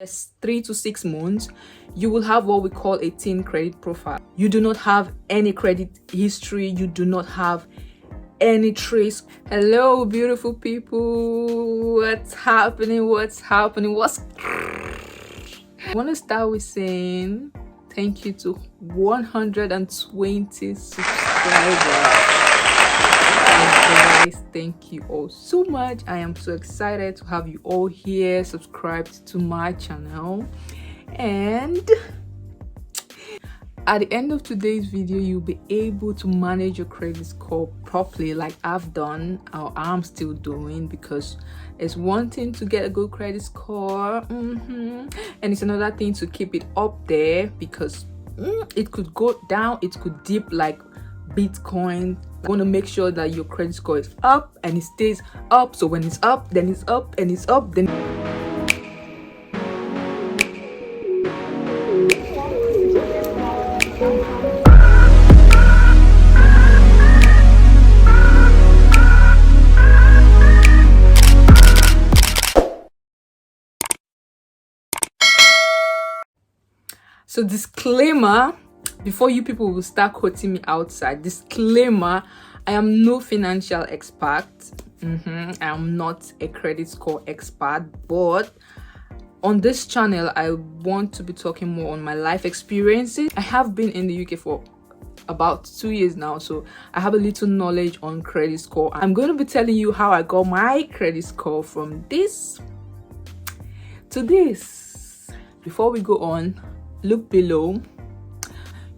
3 to 6 months, you will have what we call a teen credit profile. You do not have any credit history, you do not have any trace. Hello beautiful people, what's happening? I want to start with saying thank you to 120 subscribers. Guys, thank you all so much. I am so excited to have you all here subscribed to my channel, and at the end of today's video you'll be able to manage your credit score properly, like I've done or I'm still doing, because it's one thing to get a good credit score, and it's another thing to keep it up there, because it could go down, it could dip like Bitcoin. I want to make sure that your credit score is up and it stays up, so when it's up, then it's up, and it's up, then so disclaimer, before you people will start quoting me outside, disclaimer, I am no financial expert. I am not a credit score expert, but on this channel I want to be talking more on my life experiences. I have been in the UK for about 2 years now, so I have a little knowledge on credit score. I'm going to be telling you how I got my credit score from this to this. Before we go on, look below.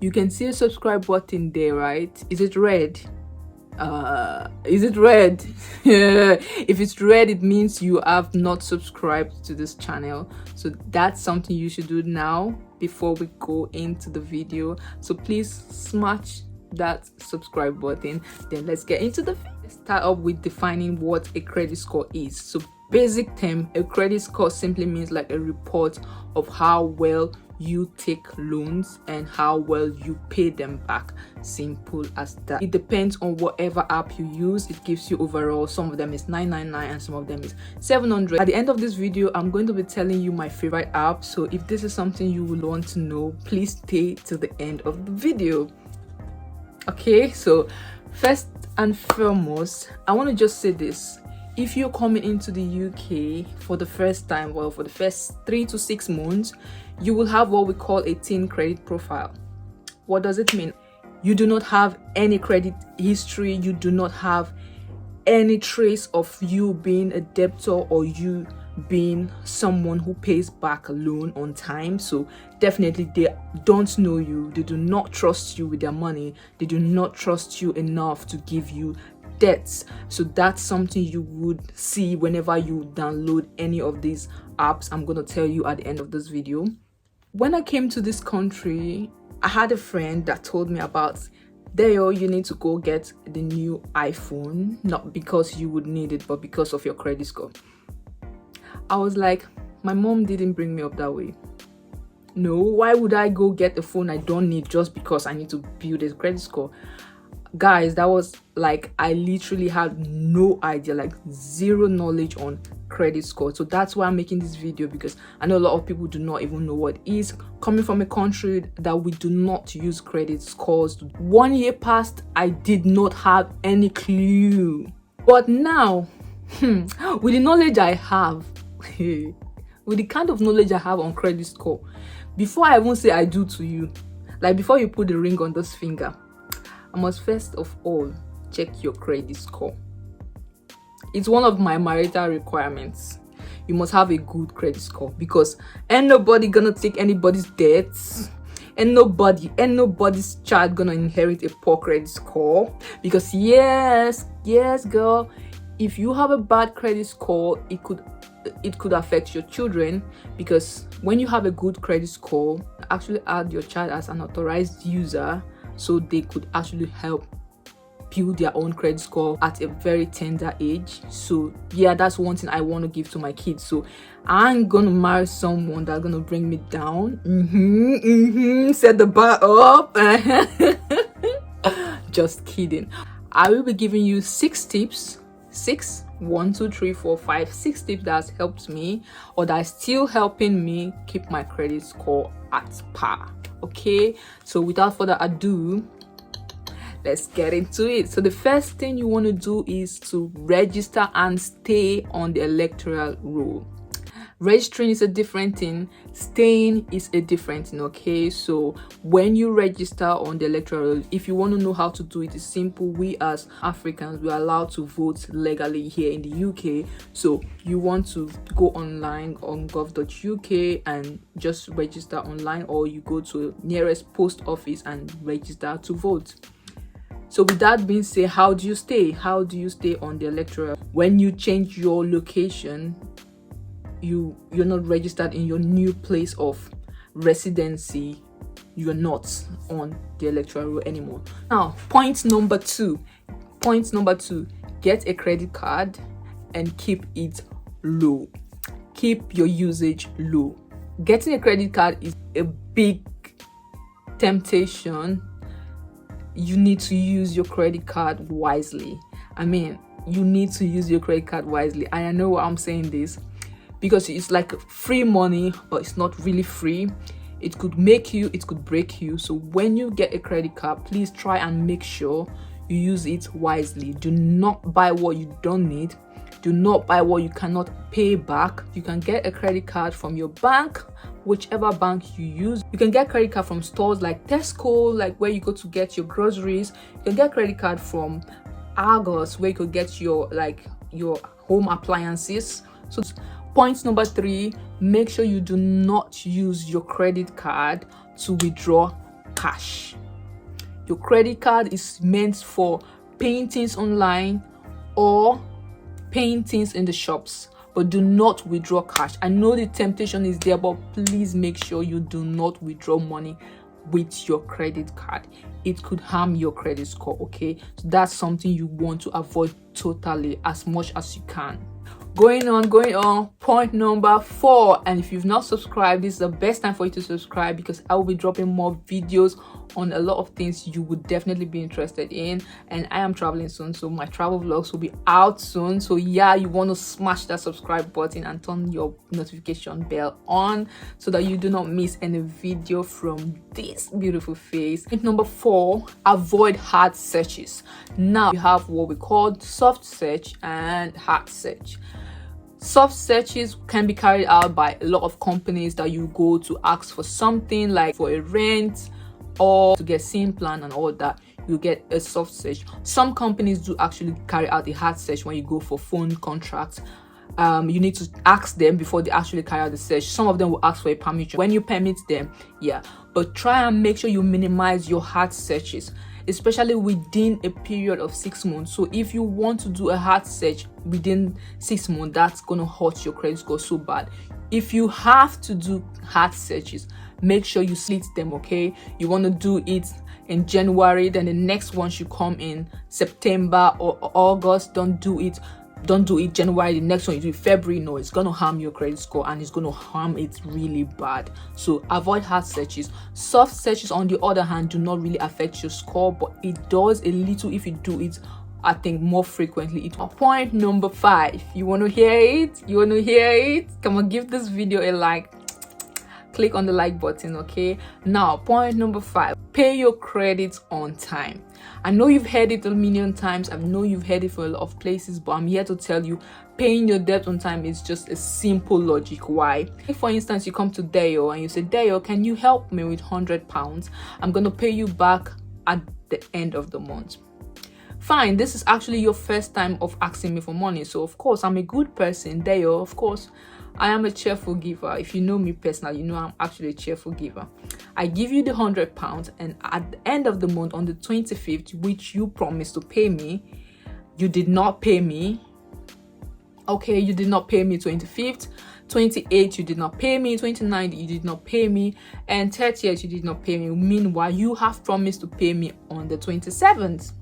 You can see a subscribe button there, right? Is it red? Is it red? If it's red, it means you have not subscribed to this channel, so that's something you should do now before we go into the video. So please smash that subscribe button. Then let's get into the video. Let's start up with defining what a credit score is. So basic term, a credit score simply means like a report of how well you take loans and how well you pay them back. Simple as that. It depends on whatever app you use. It gives you overall, some of them is 999 and some of them is 700. At the end of this video I'm going to be telling you my favorite app, so if this is something you will want to know, please stay till the end of the video. Okay, so first and foremost, I want to just say this. If you're coming into the UK for the first time, well, for the first 3 to 6 months, you will have what we call a teen credit profile. What does it mean? You do not have any credit history, you do not have any trace of you being a debtor or you being someone who pays back a loan on time. So definitely they don't know you, they do not trust you with their money, they do not trust you enough to give you debts. So that's something you would see whenever you download any of these apps I'm going to tell you at the end of this video. When I came to this country, I had a friend that told me about, Deo, you need to go get the new iPhone, not because you would need it, but because of your credit score. I was like, my mom didn't bring me up that way. No, why would I go get a phone I don't need just because I need to build a credit score? Guys, that was like, I literally had no idea, like zero knowledge on credit score. So that's why I'm making this video, because I know a lot of people do not even know what it is. Coming from a country that we do not use credit scores, 1 year passed, I did not have any clue. But now, with the knowledge I have, with the kind of knowledge I have on credit score, before I even say I do to you, like before you put the ring on this finger, I must first of all check your credit score. It's one of my marital requirements. You must have a good credit score, because ain't nobody gonna take anybody's debts, and nobody's child gonna inherit a poor credit score. Because yes girl, if you have a bad credit score, it could affect your children, because when you have a good credit score, actually add your child as an authorized user, so they could actually help build their own credit score at a very tender age. So yeah, that's one thing I want to give to my kids. So I ain't gonna marry someone that's gonna bring me down, set the bar up. Just kidding. I will be giving you 6 tips, 6 1, 2, 3, 4, 5, 6 tips that has helped me, or that is still helping me keep my credit score at par. Okay, so without further ado, let's get into it. So the first thing you want to do is to register and stay on the electoral roll. Registering is a different thing, staying is a different thing. Okay, so when you register on the electoral roll, if you want to know how to do it, it's simple. We as Africans, we are allowed to vote legally here in the UK. So you want to go online on gov.uk and just register online, or you go to nearest post office and register to vote. So with that being said, how do you stay? How do you stay on the electoral? When you change your location, you're not registered in your new place of residency, you're not on the electoral roll anymore. Now, point number two, get a credit card and keep it low. Keep your usage low. Getting a credit card is a big temptation. You need to use your credit card wisely. You need to use your credit card wisely. And I know why I'm saying this, because it's like free money, but it's not really free. It could make you, it could break you. So when you get a credit card, please try and make sure you use it wisely. Do not buy what you don't need. Do not buy what you cannot pay back. You can get a credit card from your bank, whichever bank you use. You can get credit card from stores like Tesco, like where you go to get your groceries. You can get credit card from Argos, where you could get your home appliances. So point number 3, make sure you do not use your credit card to withdraw cash. Your credit card is meant for paying things online or paying things in the shops, but do not withdraw cash. I know the temptation is there, but please make sure you do not withdraw money with your credit card. It could harm your credit score. Okay, so that's something you want to avoid totally, as much as you can. Going on, point number 4, and if you've not subscribed, this is the best time for you to subscribe, because I will be dropping more videos on a lot of things you would definitely be interested in. And I am traveling soon, so my travel vlogs will be out soon. So yeah, you want to smash that subscribe button and turn your notification bell on so that you do not miss any video from this beautiful face. Point number 4, avoid hard searches. Now you have what we call soft search and hard search. Soft searches can be carried out by a lot of companies that you go to ask for something, like for a rent or to get SIM plan and all that. You get a soft search. Some companies do actually carry out a hard search when you go for phone contracts. You need to ask them before they actually carry out the search. Some of them will ask for a permission. When you permit them, yeah, but try and make sure you minimize your hard searches, especially within a period of 6 months. So if you want to do a hard search within 6 months, that's gonna hurt your credit score so bad. If you have to do hard searches, make sure you split them. Okay, you want to do it in January, then the next one should come in September or August. Don't do it January, the next one you do it February. No, it's gonna harm your credit score, and it's gonna harm it really bad. So avoid hard searches. Soft searches, on the other hand, do not really affect your score, but it does a little if you do it, I think, more frequently. Point number 5, you want to hear it? Come on, give this video a like. Click on the like button. Okay, now point number 5, pay your credit on time. I know you've heard it a million times. I know you've heard it for a lot of places, but I'm here to tell you, paying your debt on time is just a simple logic. Why? If, for instance, you come to Deo and you say, Deo, can you help me with £100? I'm gonna pay you back at the end of the month. Fine, this is actually your first time of asking me for money, so of course I'm a good person. Deo, of course I am a cheerful giver. If you know me personally, you know I'm actually a cheerful giver. I give you the £100, and at the end of the month, on the 25th, which you promised to pay me, you did not pay me. Okay, you did not pay me 25th, 28th you did not pay me, 29th you did not pay me, and 30th you did not pay me. Meanwhile, you have promised to pay me on the 27th.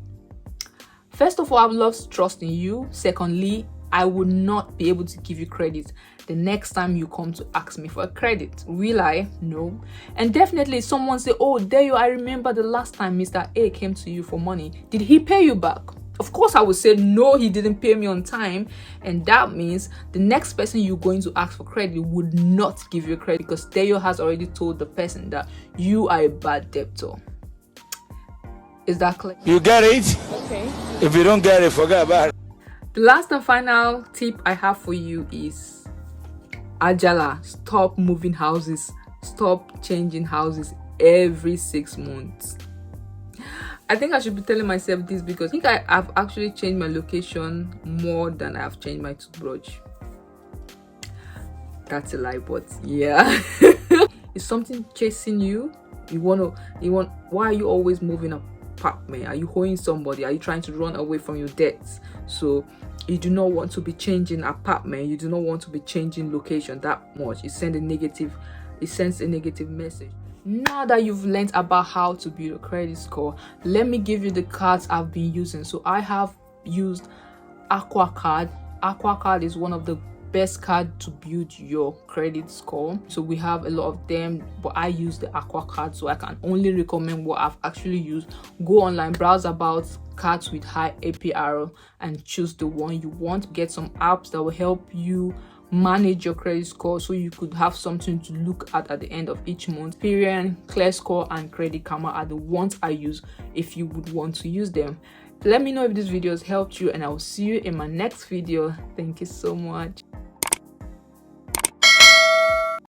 First of all, I've lost trust in you. Secondly, I would not be able to give you credit the next time you come to ask me for a credit. Will I? No. And definitely someone say, oh, Deo, I remember the last time Mr. A came to you for money. Did he pay you back? Of course, I would say no, he didn't pay me on time, and that means the next person you're going to ask for credit would not give you credit, because Theo has already told the person that you are a bad debtor. Is that clear? You get it? Okay. If you don't get it, forget about it. The last and final tip I have for you is Ajala. Stop moving houses. Stop changing houses every 6 months. I think I should be telling myself this, because I think I've actually changed my location more than I've changed my toothbrush. That's a lie, but yeah. Is something chasing you? Why are you always moving apartment? Are you owing somebody? Are you trying to run away from your debts? So you do not want to be changing apartment. You do not want to be changing location that much. It sends a negative message. Now that you've learned about how to build a credit score, let me give you the cards I've been using. So I have used Aqua Card. Aqua Card is one of the best card to build your credit score. So we have a lot of them, but I use the Aqua Card, so I can only recommend what I've actually used. Go online, browse about cards with high APR, and choose the one you want. Get some apps that will help you manage your credit score, so you could have something to look at the end of each month. Experian, Clear Score, and Credit Karma are the ones I use if you would want to use them. Let me know if this video has helped you, and I will see you in my next video. Thank you so much.